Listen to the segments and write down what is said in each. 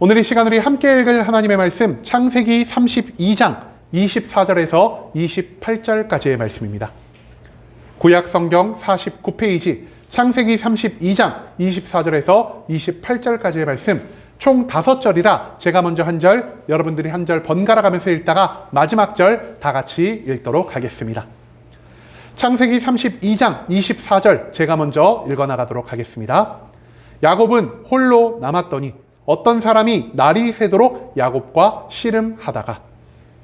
오늘 이 시간 우리 함께 읽을 하나님의 말씀 창세기 32장 24절에서 28절까지의 말씀입니다. 구약 성경 49페이지 창세기 32장 24절에서 28절까지의 말씀 총 5절이라 제가 먼저 한 절, 여러분들이 한 절 번갈아 가면서 읽다가 마지막 절 다 같이 읽도록 하겠습니다. 창세기 32장 24절 제가 먼저 읽어나가도록 하겠습니다. 야곱은 홀로 남았더니 어떤 사람이 날이 새도록 야곱과 씨름하다가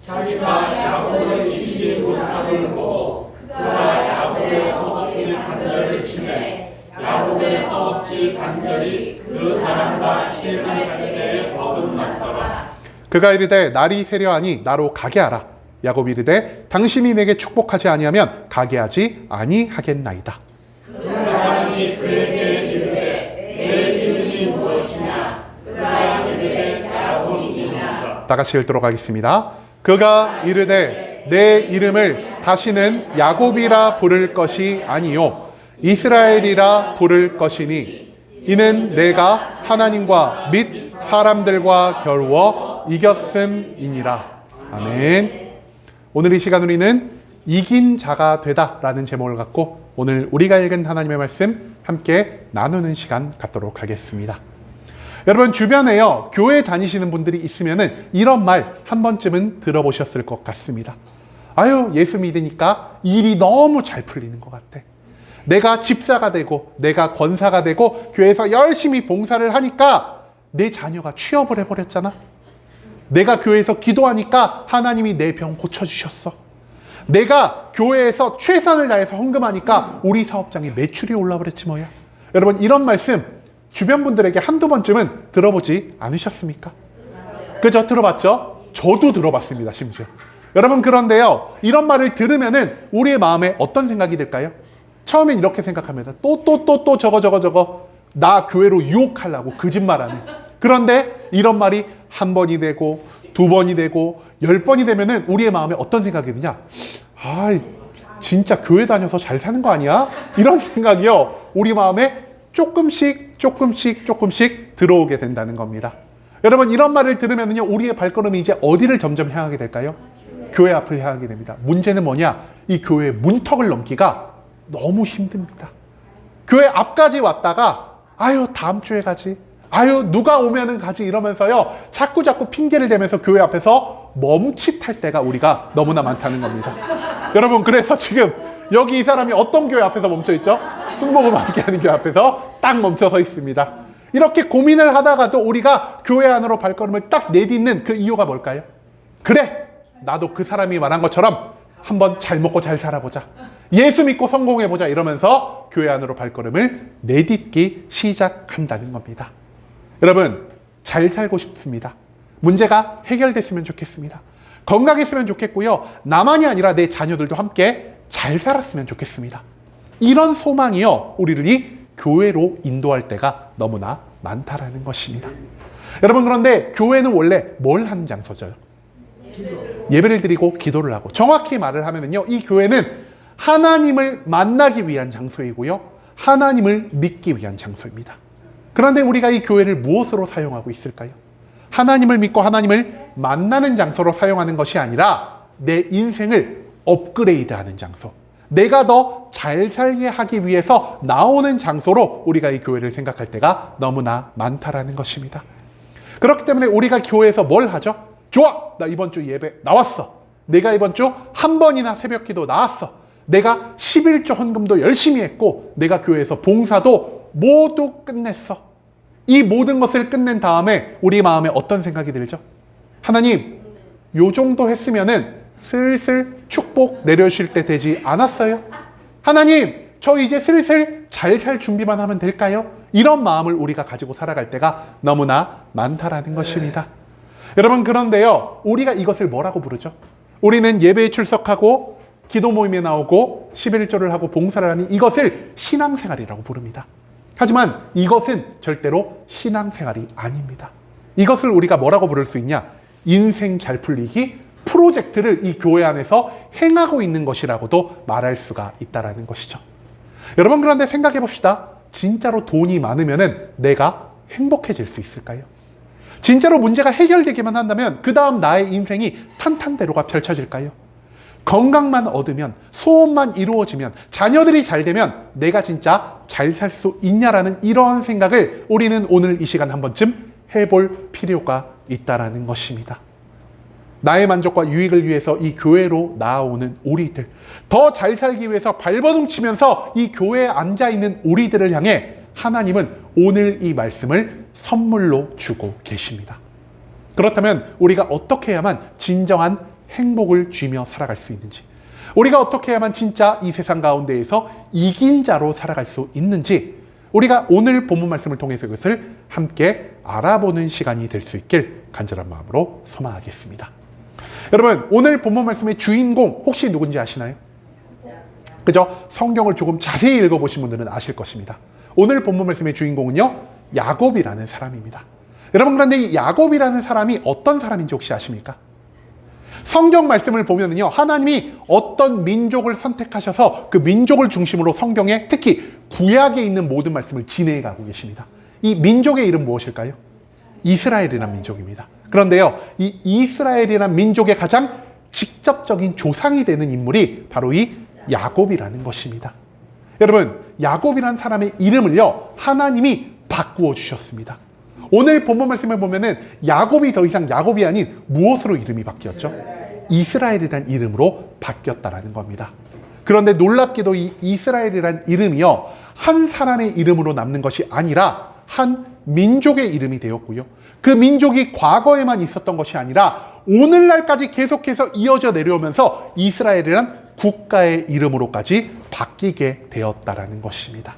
자기가 야곱을 이기지 못함을 보고 그가 야곱의 허벅지 관절을 치매 야곱의 허벅지 관절이 그 사람과 씨름할 때에 어긋났더라. 그가 이르되 날이 새려 하니 나로 가게 하라. 야곱이 이르되 당신이 내게 축복하지 아니하면 가게 하지 아니하겠나이다. 그 사람이 그에게 이르되 내 이름이 무엇이냐. 그가 이르되 야곱이니라. 다 같이 읽도록 하겠습니다. 그가 이르되 내 이름을 다시는 야곱이라 부를 것이 아니요 이스라엘이라 부를 것이니 이는 내가 하나님과 및 사람들과 겨루어 이겼음이니라. 아멘. 오늘 이 시간 우리는 이긴 자가 되다라는 제목을 갖고 오늘 우리가 읽은 하나님의 말씀 함께 나누는 시간 갖도록 하겠습니다. 여러분 주변에요 교회 다니시는 분들이 있으면은 이런 말 한 번쯤은 들어보셨을 것 같습니다. 아유 예수 믿으니까 일이 너무 잘 풀리는 것 같아. 내가 집사가 되고 내가 권사가 되고 교회에서 열심히 봉사를 하니까 내 자녀가 취업을 해버렸잖아. 내가 교회에서 기도하니까 하나님이 내 병 고쳐주셨어. 내가 교회에서 최선을 다해서 헌금하니까 우리 사업장에 매출이 올라버렸지 뭐야. 여러분 이런 말씀 주변 분들에게 한두 번쯤은 들어보지 않으셨습니까? 그죠? 들어봤죠? 저도 들어봤습니다 심지어. 여러분 그런데요 이런 말을 들으면은 우리의 마음에 어떤 생각이 들까요? 처음엔 이렇게 생각하면서 또 저거 나 교회로 유혹하려고 거짓말하네. 그런데 이런 말이 한 번이 되고 두 번이 되고 10번이 되면은 우리의 마음에 어떤 생각이 드냐? 아, 진짜 교회 다녀서 잘 사는 거 아니야? 이런 생각이요 우리 마음에 조금씩 들어오게 된다는 겁니다. 여러분 이런 말을 들으면요 우리의 발걸음이 이제 어디를 점점 향하게 될까요? 교회 앞을 향하게 됩니다. 문제는 뭐냐? 이 교회의 문턱을 넘기가 너무 힘듭니다. 교회 앞까지 왔다가 아유 다음 주에 가지, 아유 누가 오면은 가지 이러면서요 자꾸 핑계를 대면서 교회 앞에서 멈칫할 때가 우리가 너무나 많다는 겁니다. 여러분 그래서 지금 여기 이 사람이 어떤 교회 앞에서 멈춰 있죠? 순복음 함께하는 교회 앞에서 딱 멈춰서 있습니다. 이렇게 고민을 하다가도 우리가 교회 안으로 발걸음을 딱 내딛는 그 이유가 뭘까요? 그래 나도 그 사람이 말한 것처럼 한번 잘 먹고 잘 살아보자, 예수 믿고 성공해보자 이러면서 교회 안으로 발걸음을 내딛기 시작한다는 겁니다. 여러분 잘 살고 싶습니다. 문제가 해결됐으면 좋겠습니다. 건강했으면 좋겠고요. 나만이 아니라 내 자녀들도 함께 잘 살았으면 좋겠습니다. 이런 소망이요 우리를 이 교회로 인도할 때가 너무나 많다라는 것입니다. 여러분 그런데 교회는 원래 뭘 하는 장소죠? 예배를 드리고 기도를 하고, 정확히 말을 하면요 이 교회는 하나님을 만나기 위한 장소이고요 하나님을 믿기 위한 장소입니다. 그런데 우리가 이 교회를 무엇으로 사용하고 있을까요? 하나님을 믿고 하나님을 만나는 장소로 사용하는 것이 아니라 내 인생을 업그레이드하는 장소, 내가 더 잘 살게 하기 위해서 나오는 장소로 우리가 이 교회를 생각할 때가 너무나 많다라는 것입니다. 그렇기 때문에 우리가 교회에서 뭘 하죠? 좋아! 나 이번 주 예배 나왔어. 내가 이번 주 한 번이나 새벽기도 나왔어. 내가 11조 헌금도 열심히 했고 내가 교회에서 봉사도 모두 끝냈어. 이 모든 것을 끝낸 다음에 우리 마음에 어떤 생각이 들죠? 하나님, 요 정도 했으면은 슬슬 축복 내려주실 때 되지 않았어요? 하나님, 저 이제 슬슬 잘 살 준비만 하면 될까요? 이런 마음을 우리가 가지고 살아갈 때가 너무나 많다라는 것입니다. 여러분 그런데요 우리가 이것을 뭐라고 부르죠? 우리는 예배에 출석하고 기도 모임에 나오고 11조를 하고 봉사를 하는 이것을 신앙생활이라고 부릅니다. 하지만 이것은 절대로 신앙생활이 아닙니다. 이것을 우리가 뭐라고 부를 수 있냐? 인생 잘 풀리기 프로젝트를 이 교회 안에서 행하고 있는 것이라고도 말할 수가 있다는 것이죠. 여러분 그런데 생각해 봅시다. 진짜로 돈이 많으면 내가 행복해질 수 있을까요? 진짜로 문제가 해결되기만 한다면 그 다음 나의 인생이 탄탄대로가 펼쳐질까요? 건강만 얻으면, 소원만 이루어지면, 자녀들이 잘 되면 내가 진짜 잘 살 수 있냐라는 이런 생각을 우리는 오늘 이 시간 한 번쯤 해볼 필요가 있다라는 것입니다. 나의 만족과 유익을 위해서 이 교회로 나아오는 우리들, 더 잘 살기 위해서 발버둥 치면서 이 교회에 앉아있는 우리들을 향해 하나님은 오늘 이 말씀을 선물로 주고 계십니다. 그렇다면 우리가 어떻게 해야만 진정한 행복을 쥐며 살아갈 수 있는지, 우리가 어떻게 해야만 진짜 이 세상 가운데에서 이긴 자로 살아갈 수 있는지, 우리가 오늘 본문 말씀을 통해서 그것을 함께 알아보는 시간이 될 수 있길 간절한 마음으로 소망하겠습니다. 여러분, 오늘 본문 말씀의 주인공 혹시 누군지 아시나요? 그죠? 성경을 조금 자세히 읽어보신 분들은 아실 것입니다. 오늘 본문 말씀의 주인공은요, 야곱이라는 사람입니다. 여러분, 그런데 이 야곱이라는 사람이 어떤 사람인지 혹시 아십니까? 성경 말씀을 보면은요, 하나님이 어떤 민족을 선택하셔서 그 민족을 중심으로 성경에 특히 구약에 있는 모든 말씀을 진행해 가고 계십니다. 이 민족의 이름 무엇일까요? 이스라엘이라는 민족입니다. 그런데요, 이 이스라엘이라는 민족의 가장 직접적인 조상이 되는 인물이 바로 이 야곱이라는 것입니다. 여러분, 야곱이라는 사람의 이름을요, 하나님이 바꾸어 주셨습니다. 오늘 본문 말씀에 보면은 야곱이 더 이상 야곱이 아닌 무엇으로 이름이 바뀌었죠? 이스라엘이라는 이름으로 바뀌었다라는 겁니다. 그런데 놀랍게도 이 이스라엘이라는 이름이요, 한 사람의 이름으로 남는 것이 아니라 한 민족의 이름이 되었고요. 그 민족이 과거에만 있었던 것이 아니라 오늘날까지 계속해서 이어져 내려오면서 이스라엘이란 국가의 이름으로까지 바뀌게 되었다라는 것입니다.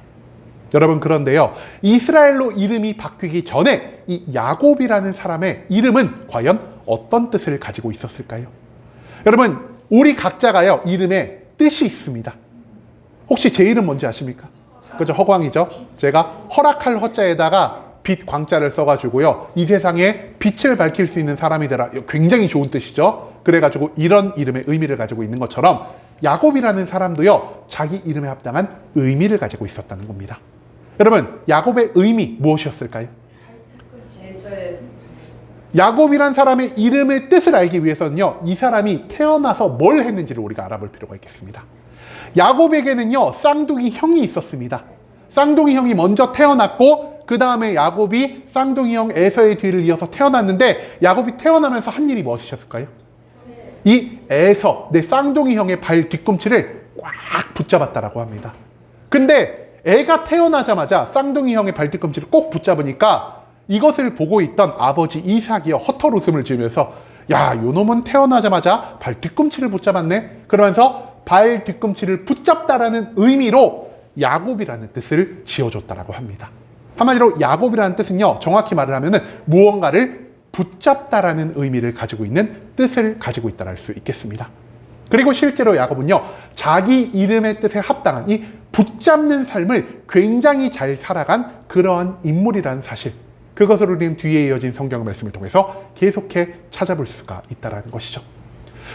여러분, 그런데요, 이스라엘로 이름이 바뀌기 전에 이 야곱이라는 사람의 이름은 과연 어떤 뜻을 가지고 있었을까요? 여러분, 우리 각자가요, 이름에 뜻이 있습니다. 혹시 제 이름 뭔지 아십니까? 그죠? 허광이죠? 제가 허락할 허자에다가 빛 광자를 써가지고요, 이 세상에 빛을 밝힐 수 있는 사람이 되라. 굉장히 좋은 뜻이죠? 그래가지고 이런 이름의 의미를 가지고 있는 것처럼 야곱이라는 사람도요, 자기 이름에 합당한 의미를 가지고 있었다는 겁니다. 여러분, 야곱의 의미 무엇이었을까요? 야곱이란 사람의 이름의 뜻을 알기 위해서는요, 이 사람이 태어나서 뭘 했는지를 우리가 알아볼 필요가 있겠습니다. 야곱에게는요, 쌍둥이 형이 있었습니다. 쌍둥이 형이 먼저 태어났고 그 다음에 야곱이 쌍둥이 형 에서의 뒤를 이어서 태어났는데, 야곱이 태어나면서 한 일이 무엇이었을까요? 이 에서, 내 쌍둥이 형의 발 뒤꿈치를 꽉 붙잡았다라고 합니다. 근데 애가 태어나자마자 쌍둥이 형의 발 뒤꿈치를 꼭 붙잡으니까 이것을 보고 있던 아버지 이삭이요, 헛헛 웃음을 지으면서, 야, 요놈은 태어나자마자 발 뒤꿈치를 붙잡았네? 그러면서 발 뒤꿈치를 붙잡다라는 의미로 야곱이라는 뜻을 지어줬다라고 합니다. 한마디로 야곱이라는 뜻은요, 정확히 말을 하면은 무언가를 붙잡다라는 의미를 가지고 있는 뜻을 가지고 있다를 알 수 있겠습니다. 그리고 실제로 야곱은요, 자기 이름의 뜻에 합당한 이 붙잡는 삶을 굉장히 잘 살아간 그러한 인물이라는 사실, 그것을 우리는 뒤에 이어진 성경 말씀을 통해서 계속해 찾아볼 수가 있다는 것이죠.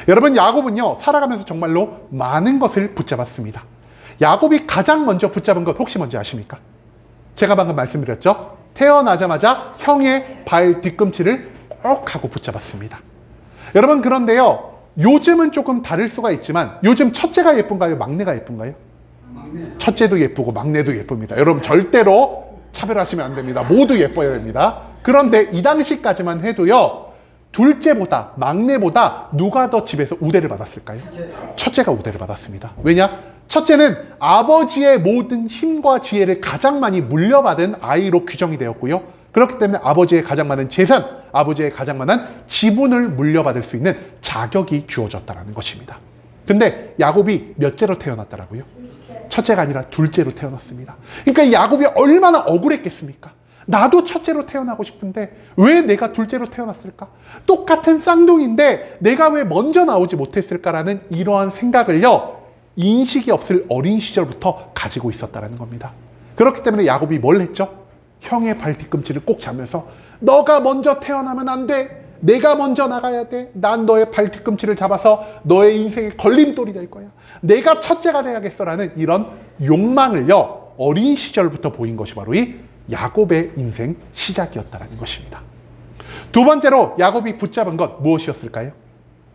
여러분, 야곱은요, 살아가면서 정말로 많은 것을 붙잡았습니다. 야곱이 가장 먼저 붙잡은 것 혹시 뭔지 아십니까? 제가 방금 말씀드렸죠? 태어나자마자 형의 발 뒤꿈치를 꼭 하고 붙잡았습니다. 여러분, 그런데요, 요즘은 조금 다를 수가 있지만 요즘 첫째가 예쁜가요? 막내가 예쁜가요? 막내. 첫째도 예쁘고 막내도 예쁩니다. 여러분, 절대로 차별하시면 안 됩니다. 모두 예뻐야 됩니다. 그런데 이 당시까지만 해도요, 둘째보다, 막내보다 누가 더 집에서 우대를 받았을까요? 첫째가 우대를 받았습니다. 왜냐? 첫째는 아버지의 모든 힘과 지혜를 가장 많이 물려받은 아이로 규정이 되었고요. 그렇기 때문에 아버지의 가장 많은 재산, 아버지의 가장 많은 지분을 물려받을 수 있는 자격이 주어졌다는 것입니다. 근데 야곱이 몇째로 태어났더라고요? 첫째가 아니라 둘째로 태어났습니다. 그러니까 야곱이 얼마나 억울했겠습니까? 나도 첫째로 태어나고 싶은데 왜 내가 둘째로 태어났을까? 똑같은 쌍둥이인데 내가 왜 먼저 나오지 못했을까라는 이러한 생각을요, 인식이 없을 어린 시절부터 가지고 있었다는 겁니다. 그렇기 때문에 야곱이 뭘 했죠? 형의 발 뒤꿈치를 꼭 잡면서, 너가 먼저 태어나면 안 돼. 내가 먼저 나가야 돼. 난 너의 발 뒤꿈치를 잡아서 너의 인생의 걸림돌이 될 거야. 내가 첫째가 돼야겠어라는 이런 욕망을요, 어린 시절부터 보인 것이 바로 이 야곱의 인생 시작이었다는 것입니다. 두 번째로 야곱이 붙잡은 것 무엇이었을까요?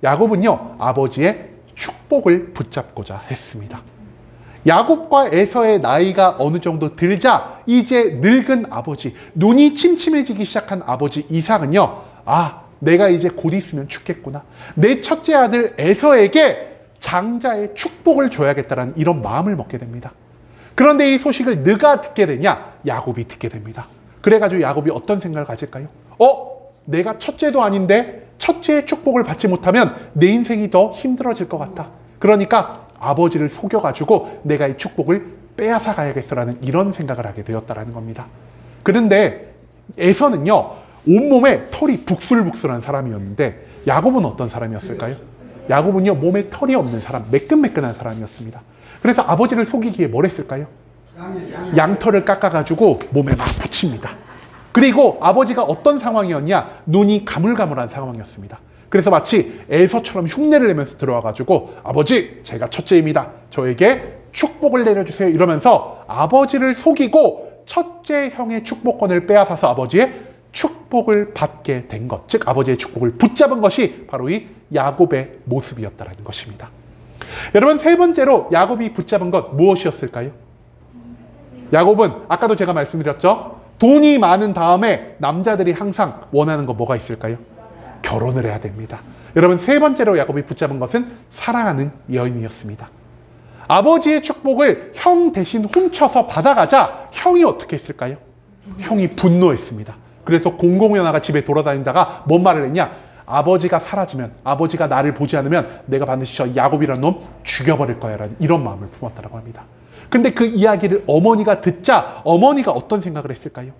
야곱은요, 아버지의 축복을 붙잡고자 했습니다. 야곱과 에서의 나이가 어느 정도 들자 이제 늙은 아버지, 눈이 침침해지기 시작한 아버지 이삭은요, 내가 이제 곧 있으면 죽겠구나. 내 첫째 아들 에서에게 장자의 축복을 줘야겠다라는 이런 마음을 먹게 됩니다. 그런데 이 소식을 누가 듣게 되냐? 야곱이 듣게 됩니다. 그래가지고 야곱이 어떤 생각을 가질까요? 내가 첫째도 아닌데 첫째의 축복을 받지 못하면 내 인생이 더 힘들어질 것 같다. 그러니까 아버지를 속여가지고 내가 이 축복을 빼앗아 가야겠어라는 이런 생각을 하게 되었다라는 겁니다. 그런데 에서는요, 온몸에 털이 북슬북슬한 사람이었는데 야곱은 어떤 사람이었을까요? 야곱은요, 몸에 털이 없는 사람, 매끈매끈한 사람이었습니다. 그래서 아버지를 속이기에 뭘 했을까요? 양털을 깎아가지고 몸에 막 붙입니다. 그리고 아버지가 어떤 상황이었냐? 눈이 가물가물한 상황이었습니다. 그래서 마치 에서처럼 흉내를 내면서 들어와가지고 아버지, 제가 첫째입니다. 저에게 축복을 내려주세요. 이러면서 아버지를 속이고 첫째 형의 축복권을 빼앗아서 아버지의 축복을 받게 된 것, 즉 아버지의 축복을 붙잡은 것이 바로 이 야곱의 모습이었다는 것입니다. 여러분, 세 번째로 야곱이 붙잡은 것 무엇이었을까요? 야곱은 아까도 제가 말씀드렸죠. 돈이 많은 다음에 남자들이 항상 원하는 거 뭐가 있을까요? 결혼을 해야 됩니다. 여러분, 세 번째로 야곱이 붙잡은 것은 사랑하는 여인이었습니다. 아버지의 축복을 형 대신 훔쳐서 받아가자 형이 어떻게 했을까요? 형이 분노했습니다. 그래서 공공연화가 집에 돌아다니다가 뭔 말을 했냐? 아버지가 사라지면, 아버지가 나를 보지 않으면 내가 반드시 저 야곱이라는 놈 죽여버릴 거야 라는 이런 마음을 품었다고 합니다. 근데 그 이야기를 어머니가 듣자 어머니가 어떤 생각을 했을까요?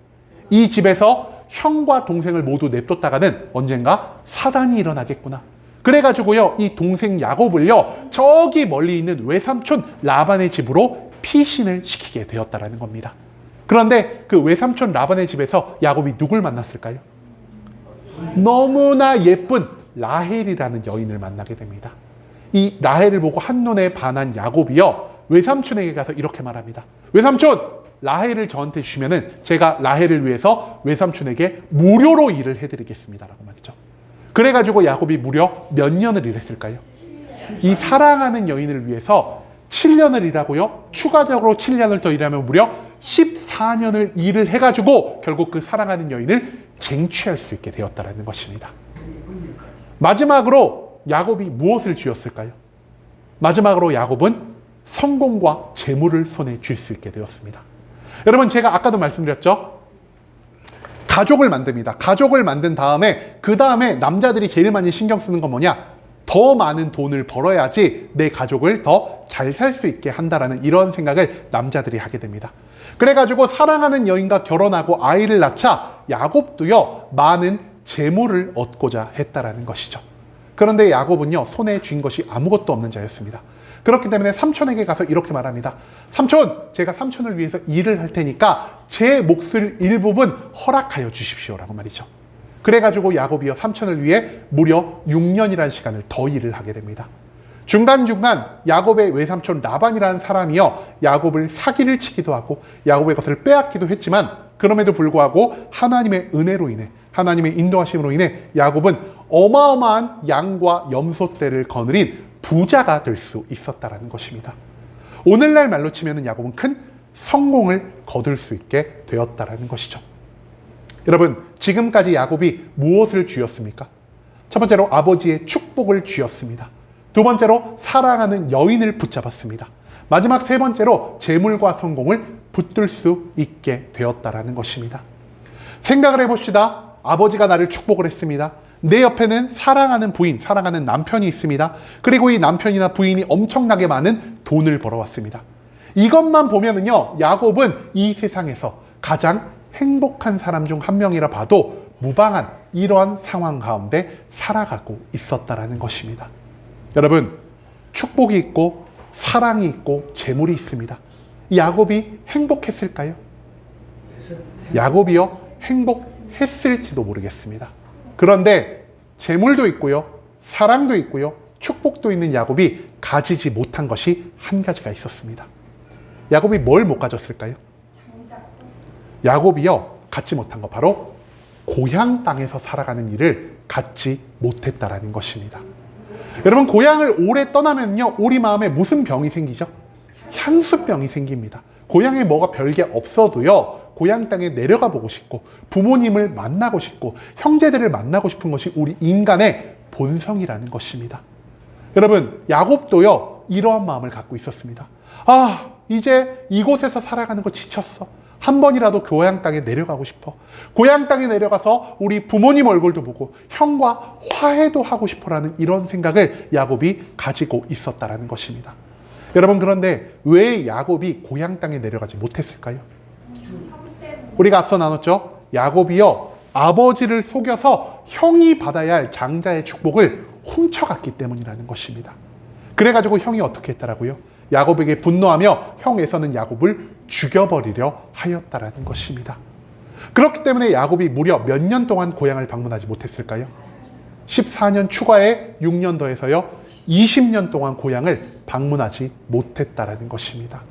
이 집에서 형과 동생을 모두 냅뒀다가는 언젠가 사단이 일어나겠구나. 그래가지고요, 이 동생 야곱을요, 저기 멀리 있는 외삼촌 라반의 집으로 피신을 시키게 되었다라는 겁니다. 그런데 그 외삼촌 라반의 집에서 야곱이 누굴 만났을까요? 너무나 예쁜 라헬이라는 여인을 만나게 됩니다. 이 라헬을 보고 한눈에 반한 야곱이요, 외삼촌에게 가서 이렇게 말합니다. 외삼촌, 라헬을 저한테 주시면은 제가 라헬을 위해서 외삼촌에게 무료로 일을 해드리겠습니다 라고 말이죠. 그래가지고 야곱이 무려 몇 년을 일했을까요? 이 사랑하는 여인을 위해서 7년을 일하고요, 추가적으로 7년을 더 일하면 무려 14년을 일을 해가지고 결국 그 사랑하는 여인을 쟁취할 수 있게 되었다는 것입니다. 마지막으로 야곱이 무엇을 쥐었을까요? 마지막으로 야곱은 성공과 재물을 손에 쥘 수 있게 되었습니다. 여러분, 제가 아까도 말씀드렸죠? 가족을 만듭니다. 가족을 만든 다음에 그 다음에 남자들이 제일 많이 신경 쓰는 건 뭐냐? 더 많은 돈을 벌어야지 내 가족을 더 잘 살 수 있게 한다라는 이런 생각을 남자들이 하게 됩니다. 그래가지고 사랑하는 여인과 결혼하고 아이를 낳자 야곱도요, 많은 재물을 얻고자 했다라는 것이죠. 그런데 야곱은요, 손에 쥔 것이 아무것도 없는 자였습니다. 그렇기 때문에 삼촌에게 가서 이렇게 말합니다. 삼촌, 제가 삼촌을 위해서 일을 할 테니까 제 몫을 일부분 허락하여 주십시오 라고 말이죠. 그래가지고 야곱이요, 삼촌을 위해 무려 6년이라는 시간을 더 일을 하게 됩니다. 중간중간 야곱의 외삼촌 라반이라는 사람이요, 야곱을 사기를 치기도 하고 야곱의 것을 빼앗기도 했지만 그럼에도 불구하고 하나님의 은혜로 인해, 하나님의 인도하심으로 인해 야곱은 어마어마한 양과 염소떼를 거느린 부자가 될 수 있었다는 것입니다. 오늘날 말로 치면 야곱은 큰 성공을 거둘 수 있게 되었다는 것이죠. 여러분, 지금까지 야곱이 무엇을 쥐었습니까? 첫 번째로 아버지의 축복을 쥐었습니다. 두 번째로 사랑하는 여인을 붙잡았습니다. 마지막 세 번째로 재물과 성공을 붙들 수 있게 되었다는 것입니다. 생각을 해봅시다. 아버지가 나를 축복을 했습니다. 내 옆에는 사랑하는 부인, 사랑하는 남편이 있습니다. 그리고 이 남편이나 부인이 엄청나게 많은 돈을 벌어왔습니다. 이것만 보면은요, 야곱은 이 세상에서 가장 행복한 사람 중 한 명이라 봐도 무방한 이러한 상황 가운데 살아가고 있었다라는 것입니다. 여러분, 축복이 있고 사랑이 있고 재물이 있습니다. 야곱이 행복했을까요? 야곱이요, 행복했을지도 모르겠습니다. 그런데 재물도 있고요, 사랑도 있고요, 축복도 있는 야곱이 가지지 못한 것이 한 가지가 있었습니다. 야곱이 뭘 못 가졌을까요? 야곱이요, 갖지 못한 거 바로 고향 땅에서 살아가는 일을 갖지 못했다라는 것입니다. 여러분, 고향을 오래 떠나면요, 우리 마음에 무슨 병이 생기죠? 향수병이 생깁니다. 고향에 뭐가 별게 없어도요, 고향 땅에 내려가 보고 싶고 부모님을 만나고 싶고 형제들을 만나고 싶은 것이 우리 인간의 본성이라는 것입니다. 여러분, 야곱도요 이러한 마음을 갖고 있었습니다. 아, 이제 이곳에서 살아가는 거 지쳤어. 한 번이라도 고향 땅에 내려가고 싶어. 고향 땅에 내려가서 우리 부모님 얼굴도 보고 형과 화해도 하고 싶어라는 이런 생각을 야곱이 가지고 있었다라는 것입니다. 여러분, 그런데 왜 야곱이 고향 땅에 내려가지 못했을까요? 우리가 앞서 나눴죠? 야곱이요, 아버지를 속여서 형이 받아야 할 장자의 축복을 훔쳐갔기 때문이라는 것입니다. 그래가지고 형이 어떻게 했더라고요? 야곱에게 분노하며 형 에서는 야곱을 죽여버리려 하였다라는 것입니다. 그렇기 때문에 야곱이 무려 몇 년 동안 고향을 방문하지 못했을까요? 14년 추가에 6년 더해서요 20년 동안 고향을 방문하지 못했다라는 것입니다.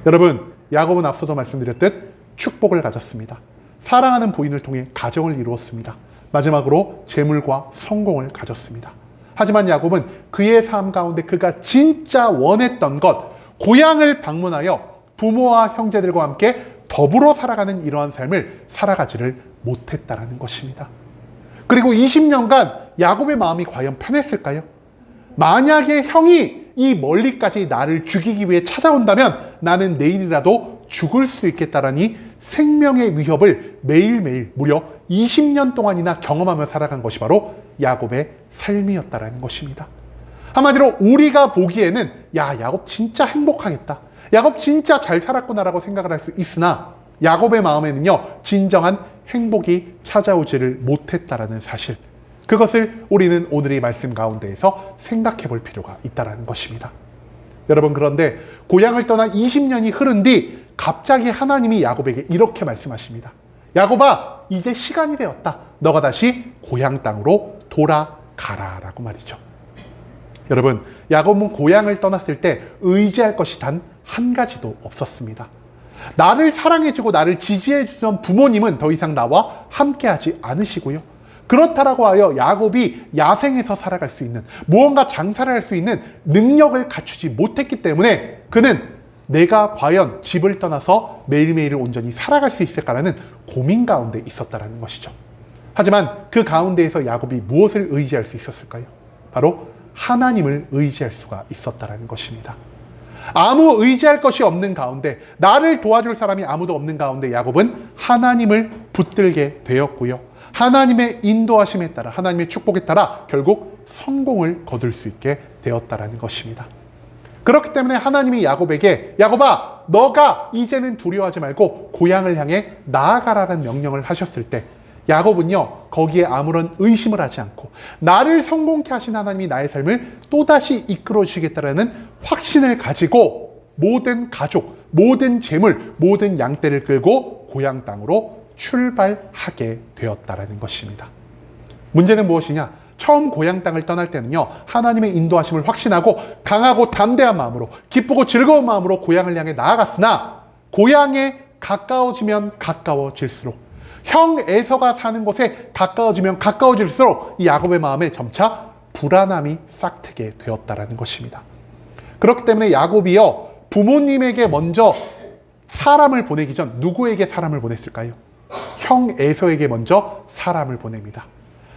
여러분, 야곱은 앞서도 말씀드렸듯 축복을 가졌습니다. 사랑하는 부인을 통해 가정을 이루었습니다. 마지막으로 재물과 성공을 가졌습니다. 하지만 야곱은 그의 삶 가운데 그가 진짜 원했던 것, 고향을 방문하여 부모와 형제들과 함께 더불어 살아가는 이러한 삶을 살아가지를 못했다라는 것입니다. 그리고 20년간 야곱의 마음이 과연 편했을까요? 만약에 형이 이 멀리까지 나를 죽이기 위해 찾아온다면 나는 내일이라도 죽을 수 있겠다라니 생명의 위협을 매일매일 무려 20년 동안이나 경험하며 살아간 것이 바로 야곱의 삶이었다라는 것입니다. 한마디로 우리가 보기에는 야, 야곱 진짜 행복하겠다, 야곱 진짜 잘 살았구나라고 생각을 할 수 있으나 야곱의 마음에는요 진정한 행복이 찾아오지를 못했다라는 사실, 그것을 우리는 오늘의 말씀 가운데에서 생각해 볼 필요가 있다는 것입니다. 여러분, 그런데 고향을 떠나 20년이 흐른 뒤 갑자기 하나님이 야곱에게 이렇게 말씀하십니다. 야곱아, 이제 시간이 되었다. 너가 다시 고향 땅으로 돌아가라 라고 말이죠. 여러분, 야곱은 고향을 떠났을 때 의지할 것이 단 한 가지도 없었습니다. 나를 사랑해주고 나를 지지해주던 부모님은 더 이상 나와 함께하지 않으시고요, 그렇다라고 하여 야곱이 야생에서 살아갈 수 있는, 무언가 장사를 할 수 있는 능력을 갖추지 못했기 때문에 그는 내가 과연 집을 떠나서 매일매일을 온전히 살아갈 수 있을까라는 고민 가운데 있었다라는 것이죠. 하지만 그 가운데에서 야곱이 무엇을 의지할 수 있었을까요? 바로 하나님을 의지할 수가 있었다라는 것입니다. 아무 의지할 것이 없는 가운데, 나를 도와줄 사람이 아무도 없는 가운데 야곱은 하나님을 붙들게 되었고요, 하나님의 인도하심에 따라, 하나님의 축복에 따라 결국 성공을 거둘 수 있게 되었다라는 것입니다. 그렇기 때문에 하나님이 야곱에게 야곱아, 너가 이제는 두려워하지 말고 고향을 향해 나아가라는 명령을 하셨을 때 야곱은요 거기에 아무런 의심을 하지 않고 나를 성공케 하신 하나님이 나의 삶을 또다시 이끌어 주시겠다라는 확신을 가지고 모든 가족, 모든 재물, 모든 양떼를 끌고 고향 땅으로 출발하게 되었다라는 것입니다. 문제는 무엇이냐? 처음 고향 땅을 떠날 때는요 하나님의 인도하심을 확신하고 강하고 담대한 마음으로, 기쁘고 즐거운 마음으로 고향을 향해 나아갔으나 고향에 가까워지면 가까워질수록, 형 에서가 사는 곳에 가까워지면 가까워질수록 이 야곱의 마음에 점차 불안함이 싹트게 되었다라는 것입니다. 그렇기 때문에 야곱이요 부모님에게 먼저 사람을 보내기 전 누구에게 사람을 보냈을까요? 형 에서에게 먼저 사람을 보냅니다.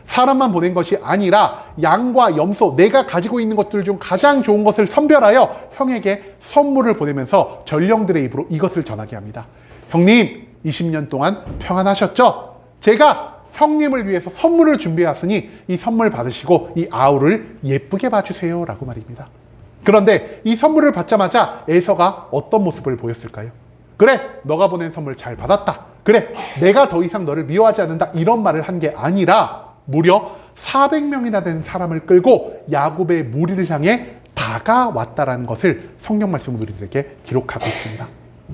사람만 보낸 것이 아니라 양과 염소, 내가 가지고 있는 것들 중 가장 좋은 것을 선별하여 형에게 선물을 보내면서 전령들의 입으로 이것을 전하게 합니다. 형님, 20년 동안 평안하셨죠? 제가 형님을 위해서 선물을 준비해왔으니 이 선물 받으시고 이 아우를 예쁘게 봐주세요 라고 말입니다. 그런데 이 선물을 받자마자 에서가 어떤 모습을 보였을까요? 그래, 너가 보낸 선물 잘 받았다. 그래, 내가 더 이상 너를 미워하지 않는다. 이런 말을 한 게 아니라 무려 400명이나 된 사람을 끌고 야곱의 무리를 향해 다가왔다라는 것을 성경 말씀은 우리들에게 기록하고 있습니다.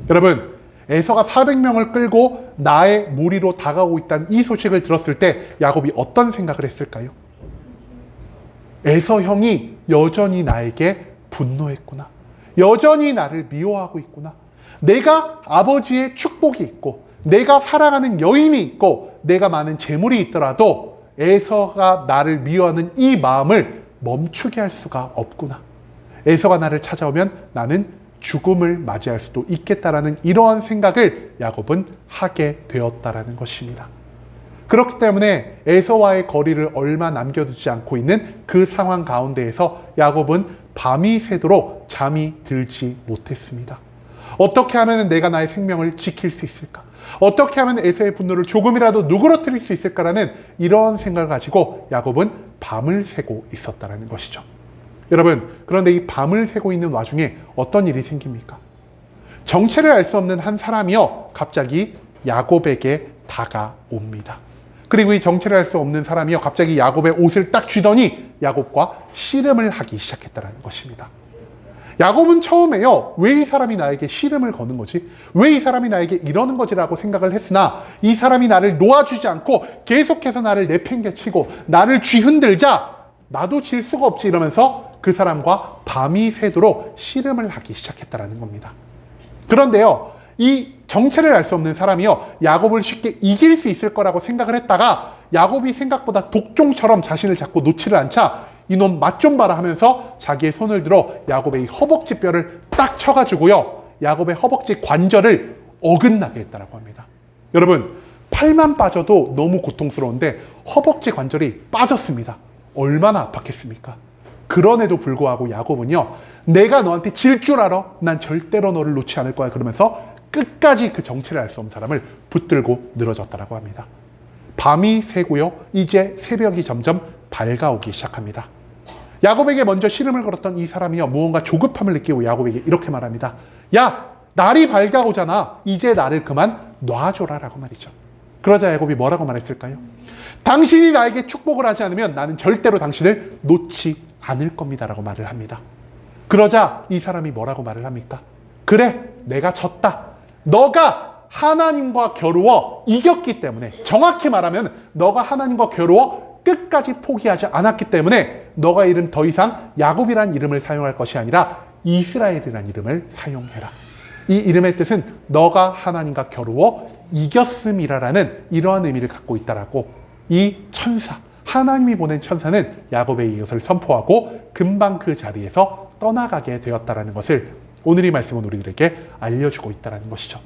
여러분, 에서가 400명을 끌고 나의 무리로 다가오고 있다는 이 소식을 들었을 때 야곱이 어떤 생각을 했을까요? 에서 형이 여전히 나에게 분노했구나. 여전히 나를 미워하고 있구나. 내가 아버지의 축복이 있고 내가 살아가는 여인이 있고 내가 많은 재물이 있더라도 에서가 나를 미워하는 이 마음을 멈추게 할 수가 없구나. 에서가 나를 찾아오면 나는 죽음을 맞이할 수도 있겠다라는 이러한 생각을 야곱은 하게 되었다라는 것입니다. 그렇기 때문에 에서와의 거리를 얼마 남겨두지 않고 있는 그 상황 가운데에서 야곱은 밤이 새도록 잠이 들지 못했습니다. 어떻게 하면 내가 나의 생명을 지킬 수 있을까? 어떻게 하면 에서의 분노를 조금이라도 누그러뜨릴 수 있을까라는 이러한 생각을 가지고 야곱은 밤을 새고 있었다는 것이죠. 여러분, 그런데 이 밤을 새고 있는 와중에 어떤 일이 생깁니까? 정체를 알 수 없는 한 사람이요, 갑자기 야곱에게 다가옵니다. 그리고 이 정체를 알 수 없는 사람이요, 갑자기 야곱의 옷을 딱 쥐더니 야곱과 씨름을 하기 시작했다는 것입니다. 야곱은 처음에요, 왜 이 사람이 나에게 씨름을 거는 거지? 왜 이 사람이 나에게 이러는 거지라고 생각을 했으나 이 사람이 나를 놓아주지 않고 계속해서 나를 내팽개치고 나를 쥐흔들자 나도 질 수가 없지 이러면서 그 사람과 밤이 새도록 씨름을 하기 시작했다는 겁니다. 그런데요, 이 정체를 알 수 없는 사람이요, 야곱을 쉽게 이길 수 있을 거라고 생각을 했다가 야곱이 생각보다 독종처럼 자신을 자꾸 놓지를 않자 이놈 맛 좀 봐라 하면서 자기의 손을 들어 야곱의 이 허벅지 뼈를 딱 쳐가지고요, 야곱의 허벅지 관절을 어긋나게 했다라고 합니다. 여러분, 팔만 빠져도 너무 고통스러운데 허벅지 관절이 빠졌습니다. 얼마나 아팠겠습니까? 그런에도 불구하고 야곱은요, 내가 너한테 질 줄 알아? 난 절대로 너를 놓지 않을 거야. 그러면서 끝까지 그 정체를 알 수 없는 사람을 붙들고 늘어졌다라고 합니다. 밤이 새고요, 이제 새벽이 점점 밝아오기 시작합니다. 야곱에게 먼저 씨름을 걸었던 이 사람이요, 무언가 조급함을 느끼고 야곱에게 이렇게 말합니다. 야, 날이 밝아오잖아. 이제 나를 그만 놔줘라 라고 말이죠. 그러자 야곱이 뭐라고 말했을까요? 당신이 나에게 축복을 하지 않으면 나는 절대로 당신을 놓지 않을 겁니다 라고 말을 합니다. 그러자 이 사람이 뭐라고 말을 합니까? 그래, 내가 졌다. 너가 하나님과 겨루어 이겼기 때문에, 정확히 말하면 너가 하나님과 겨루어 끝까지 포기하지 않았기 때문에 너가 이름 더 이상 야곱이란 이름을 사용할 것이 아니라 이스라엘이란 이름을 사용해라. 이 이름의 뜻은 너가 하나님과 겨루어 이겼음이라는 이러한 의미를 갖고 있다라고, 이 천사, 하나님이 보낸 천사는 야곱의 이것을 선포하고 금방 그 자리에서 떠나가게 되었다라는 것을 오늘 이 말씀은 우리들에게 알려주고 있다는 것이죠.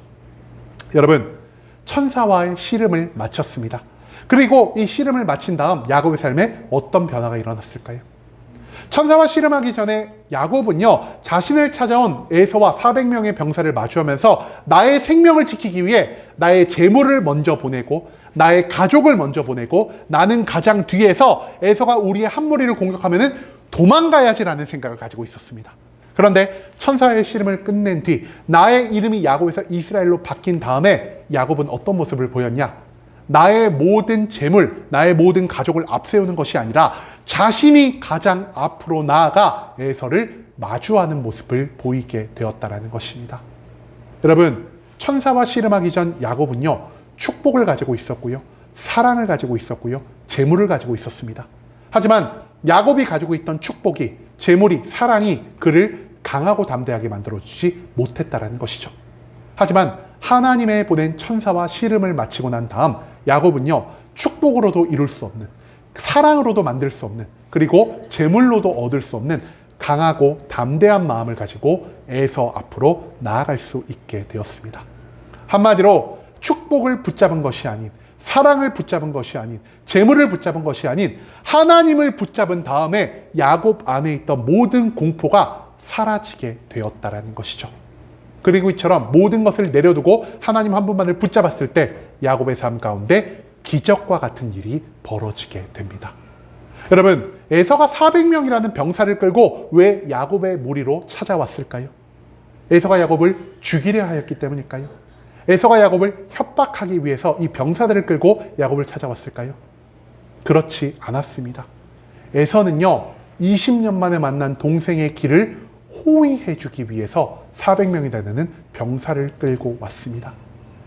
여러분, 천사와의 씨름을 마쳤습니다. 그리고 이 씨름을 마친 다음 야곱의 삶에 어떤 변화가 일어났을까요? 천사와 씨름하기 전에 야곱은요, 자신을 찾아온 에서와 400명의 병사를 마주하면서 나의 생명을 지키기 위해 나의 재물을 먼저 보내고 나의 가족을 먼저 보내고 나는 가장 뒤에서 에서가 우리의 한 무리를 공격하면은 도망가야지라는 생각을 가지고 있었습니다. 그런데 천사의 씨름을 끝낸 뒤 나의 이름이 야곱에서 이스라엘로 바뀐 다음에 야곱은 어떤 모습을 보였냐? 나의 모든 재물, 나의 모든 가족을 앞세우는 것이 아니라 자신이 가장 앞으로 나아가 에서를 마주하는 모습을 보이게 되었다는 것입니다. 여러분, 천사와 씨름하기 전 야곱은요, 축복을 가지고 있었고요, 사랑을 가지고 있었고요, 재물을 가지고 있었습니다. 하지만 야곱이 가지고 있던 축복이, 재물이, 사랑이 그를 강하고 담대하게 만들어주지 못했다는 것이죠. 하지만 하나님의 보낸 천사와 씨름을 마치고 난 다음 야곱은요, 축복으로도 이룰 수 없는, 사랑으로도 만들 수 없는, 그리고 재물로도 얻을 수 없는 강하고 담대한 마음을 가지고 에서 앞으로 나아갈 수 있게 되었습니다. 한마디로 축복을 붙잡은 것이 아닌, 사랑을 붙잡은 것이 아닌, 재물을 붙잡은 것이 아닌 하나님을 붙잡은 다음에 야곱 안에 있던 모든 공포가 사라지게 되었다는 것이죠. 그리고 이처럼 모든 것을 내려두고 하나님 한 분만을 붙잡았을 때 야곱의 삶 가운데 기적과 같은 일이 벌어지게 됩니다. 여러분, 에서가 400명이라는 병사를 끌고 왜 야곱의 무리로 찾아왔을까요? 에서가 야곱을 죽이려 하였기 때문일까요? 에서가 야곱을 협박하기 위해서 이 병사들을 끌고 야곱을 찾아왔을까요? 그렇지 않았습니다. 에서는요, 20년 만에 만난 동생의 길을 호위해주기 위해서 400명이 되는 병사를 끌고 왔습니다.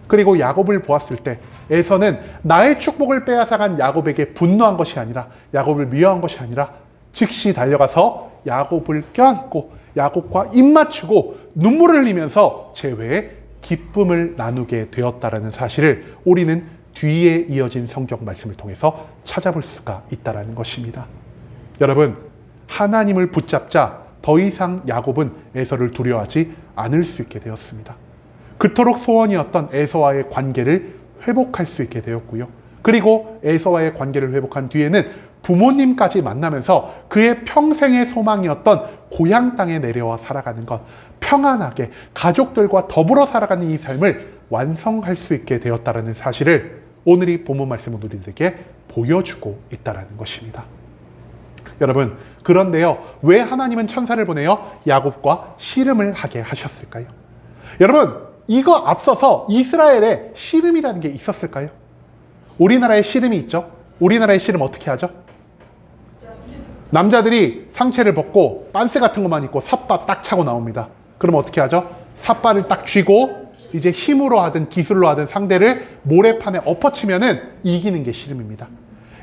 그리고 야곱을 보았을 때 에서는 나의 축복을 빼앗아간 야곱에게 분노한 것이 아니라, 야곱을 미워한 것이 아니라 즉시 달려가서 야곱을 껴안고 야곱과 입 맞추고 눈물을 흘리면서 재회의 기쁨을 나누게 되었다라는 사실을 우리는 뒤에 이어진 성경 말씀을 통해서 찾아볼 수가 있다는 것입니다. 여러분, 하나님을 붙잡자 더 이상 야곱은 에서를 두려워하지 않을 수 있게 되었습니다. 그토록 소원이었던 에서와의 관계를 회복할 수 있게 되었고요. 그리고 에서와의 관계를 회복한 뒤에는 부모님까지 만나면서 그의 평생의 소망이었던 고향 땅에 내려와 살아가는 것, 평안하게 가족들과 더불어 살아가는 이 삶을 완성할 수 있게 되었다는 사실을 오늘 이 본문 말씀은 우리들에게 보여주고 있다는 것입니다. 여러분, 그런데요, 왜 하나님은 천사를 보내어 야곱과 씨름을 하게 하셨을까요? 여러분, 이거 앞서서 이스라엘에 씨름이라는 게 있었을까요? 우리나라에 씨름이 있죠. 우리나라의 씨름 어떻게 하죠? 남자들이 상체를 벗고 빤스 같은 것만 입고 삿바 딱 차고 나옵니다. 그럼 어떻게 하죠? 삿바를 딱 쥐고 이제 힘으로 하든 기술로 하든 상대를 모래판에 엎어치면은 이기는 게 씨름입니다.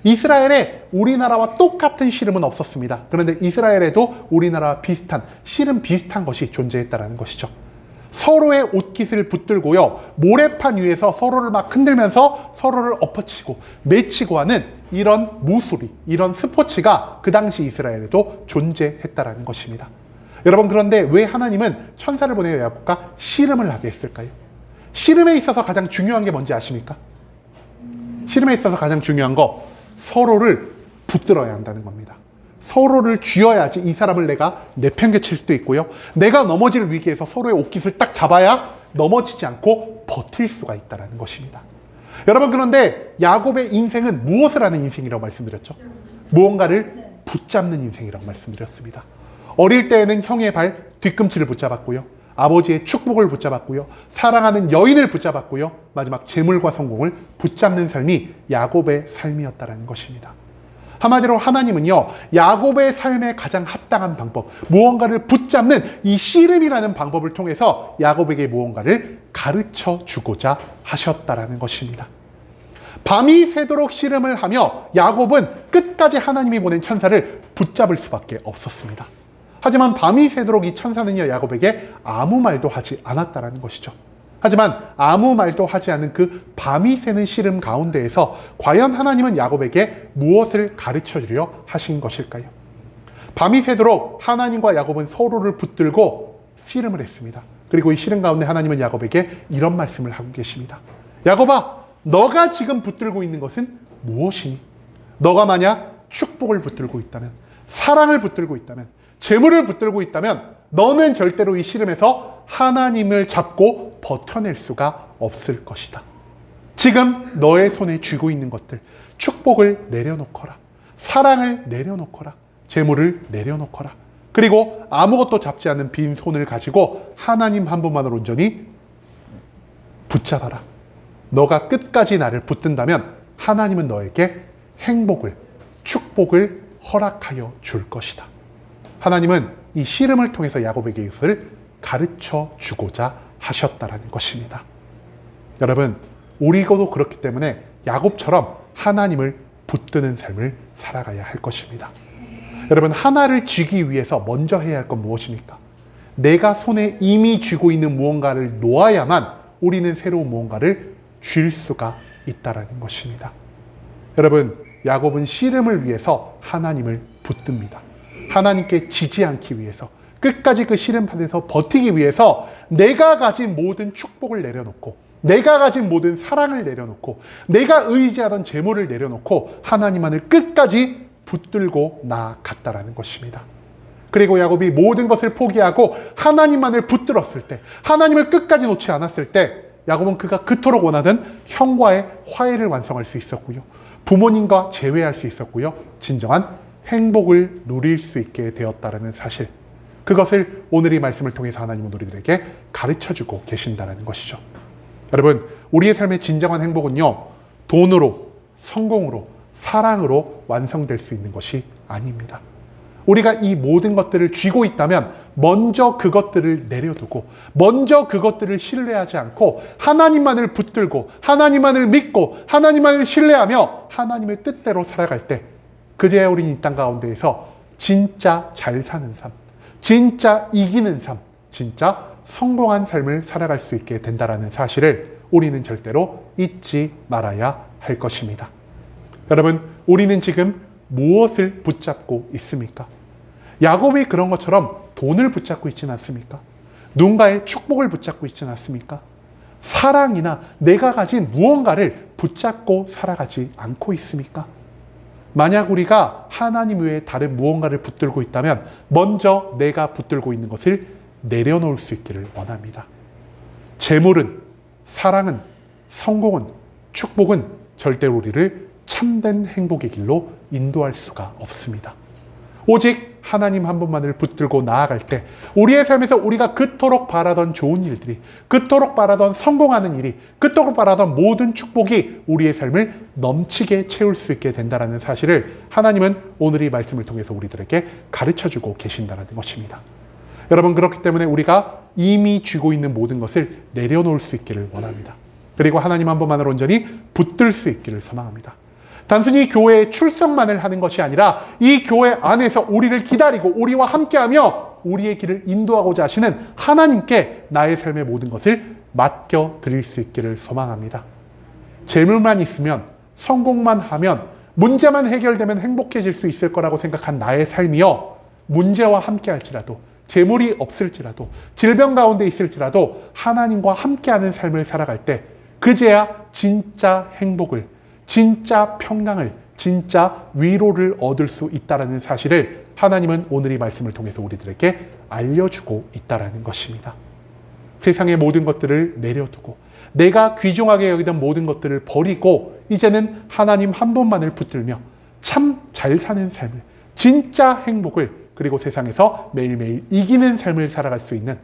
이스라엘에 우리나라와 똑같은 씨름은 없었습니다. 그런데 이스라엘에도 우리나라와 비슷한, 씨름 비슷한 것이 존재했다는 것이죠. 서로의 옷깃을 붙들고요, 모래판 위에서 서로를 막 흔들면서 서로를 엎어치고 매치고 하는 이런 무술이, 이런 스포츠가 그 당시 이스라엘에도 존재했다는 것입니다. 여러분, 그런데 왜 하나님은 천사를 보내어 야곱과 씨름을 하게 했을까요? 씨름에 있어서 가장 중요한 게 뭔지 아십니까? 씨름에 있어서 가장 중요한 거, 서로를 붙들어야 한다는 겁니다. 서로를 쥐어야지 이 사람을 내가 내팽개칠 수도 있고요, 내가 넘어질 위기에서 서로의 옷깃을 딱 잡아야 넘어지지 않고 버틸 수가 있다는 것입니다. 여러분, 그런데 야곱의 인생은 무엇을 하는 인생이라고 말씀드렸죠? 무언가를 붙잡는 인생이라고 말씀드렸습니다. 어릴 때에는 형의 발 뒤꿈치를 붙잡았고요, 아버지의 축복을 붙잡았고요, 사랑하는 여인을 붙잡았고요, 마지막 재물과 성공을 붙잡는 삶이 야곱의 삶이었다는 것입니다. 한마디로 하나님은요, 야곱의 삶에 가장 합당한 방법, 무언가를 붙잡는 이 씨름이라는 방법을 통해서 야곱에게 무언가를 가르쳐 주고자 하셨다라는 것입니다. 밤이 새도록 씨름을 하며 야곱은 끝까지 하나님이 보낸 천사를 붙잡을 수밖에 없었습니다. 하지만 밤이 새도록 이 천사는요, 야곱에게 아무 말도 하지 않았다라는 것이죠. 하지만 아무 말도 하지 않은 그 밤이 새는 씨름 가운데에서 과연 하나님은 야곱에게 무엇을 가르쳐 주려 하신 것일까요? 밤이 새도록 하나님과 야곱은 서로를 붙들고 씨름을 했습니다. 그리고 이 씨름 가운데 하나님은 야곱에게 이런 말씀을 하고 계십니다. 야곱아, 너가 지금 붙들고 있는 것은 무엇이니? 너가 만약 축복을 붙들고 있다면, 사랑을 붙들고 있다면, 재물을 붙들고 있다면 너는 절대로 이 씨름에서 하나님을 잡고 버텨낼 수가 없을 것이다. 지금 너의 손에 쥐고 있는 것들, 축복을 내려놓거라, 사랑을 내려놓거라, 재물을 내려놓거라. 그리고 아무것도 잡지 않은 빈 손을 가지고 하나님 한 분만을 온전히 붙잡아라. 너가 끝까지 나를 붙든다면 하나님은 너에게 행복을, 축복을 허락하여 줄 것이다. 하나님은 이 씨름을 통해서 야곱에게 이것을 가르쳐 주고자 하셨다라는 것입니다. 여러분, 우리도 그렇기 때문에 야곱처럼 하나님을 붙드는 삶을 살아가야 할 것입니다. 여러분, 하나를 쥐기 위해서 먼저 해야 할 건 무엇입니까? 내가 손에 이미 쥐고 있는 무언가를 놓아야만 우리는 새로운 무언가를 쥘 수가 있다라는 것입니다. 여러분, 야곱은 씨름을 위해서 하나님을 붙듭니다. 하나님께 지지 않기 위해서, 끝까지 그 씨름판에서 버티기 위해서 내가 가진 모든 축복을 내려놓고, 내가 가진 모든 사랑을 내려놓고, 내가 의지하던 재물을 내려놓고 하나님만을 끝까지 붙들고 나아갔다라는 것입니다. 그리고 야곱이 모든 것을 포기하고 하나님만을 붙들었을 때, 하나님을 끝까지 놓지 않았을 때, 야곱은 그가 그토록 원하던 형과의 화해를 완성할 수 있었고요, 부모님과 재회할 수 있었고요, 진정한 행복을 누릴 수 있게 되었다는 사실, 그것을 오늘 이 말씀을 통해서 하나님은 우리들에게 가르쳐주고 계신다는 것이죠. 여러분, 우리의 삶의 진정한 행복은요, 돈으로, 성공으로, 사랑으로 완성될 수 있는 것이 아닙니다. 우리가 이 모든 것들을 쥐고 있다면 먼저 그것들을 내려두고, 먼저 그것들을 신뢰하지 않고 하나님만을 붙들고, 하나님만을 믿고, 하나님만을 신뢰하며 하나님의 뜻대로 살아갈 때, 그제야 우리는 이 땅 가운데에서 진짜 잘 사는 삶, 진짜 이기는 삶, 진짜 성공한 삶을 살아갈 수 있게 된다는 사실을 우리는 절대로 잊지 말아야 할 것입니다. 여러분, 우리는 지금 무엇을 붙잡고 있습니까? 야곱이 그런 것처럼 돈을 붙잡고 있지는 않습니까? 누군가의 축복을 붙잡고 있지는 않습니까? 사랑이나 내가 가진 무언가를 붙잡고 살아가지 않고 있습니까? 만약 우리가 하나님 외에 다른 무언가를 붙들고 있다면 먼저 내가 붙들고 있는 것을 내려놓을 수 있기를 원합니다. 재물은, 사랑은, 성공은, 축복은 절대로 우리를 참된 행복의 길로 인도할 수가 없습니다. 오직 하나님 한 분만을 붙들고 나아갈 때 우리의 삶에서 우리가 그토록 바라던 좋은 일들이, 그토록 바라던 성공하는 일이, 그토록 바라던 모든 축복이 우리의 삶을 넘치게 채울 수 있게 된다는 사실을 하나님은 오늘 이 말씀을 통해서 우리들에게 가르쳐주고 계신다는 것입니다. 여러분, 그렇기 때문에 우리가 이미 쥐고 있는 모든 것을 내려놓을 수 있기를 원합니다. 그리고 하나님 한 분만을 온전히 붙들 수 있기를 소망합니다. 단순히 교회에 출석만을 하는 것이 아니라 이 교회 안에서 우리를 기다리고 우리와 함께하며 우리의 길을 인도하고자 하시는 하나님께 나의 삶의 모든 것을 맡겨드릴 수 있기를 소망합니다. 재물만 있으면, 성공만 하면, 문제만 해결되면 행복해질 수 있을 거라고 생각한 나의 삶이요, 문제와 함께할지라도, 재물이 없을지라도, 질병 가운데 있을지라도 하나님과 함께하는 삶을 살아갈 때 그제야 진짜 행복을, 진짜 평강을, 진짜 위로를 얻을 수 있다는 사실을 하나님은 오늘 이 말씀을 통해서 우리들에게 알려주고 있다는 것입니다. 세상의 모든 것들을 내려두고 내가 귀중하게 여기던 모든 것들을 버리고 이제는 하나님 한 분만을 붙들며 참 잘 사는 삶을, 진짜 행복을, 그리고 세상에서 매일매일 이기는 삶을 살아갈 수 있는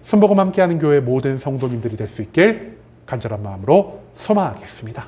순복음 함께하는 교회 모든 성도님들이 될 수 있길 간절한 마음으로 소망하겠습니다.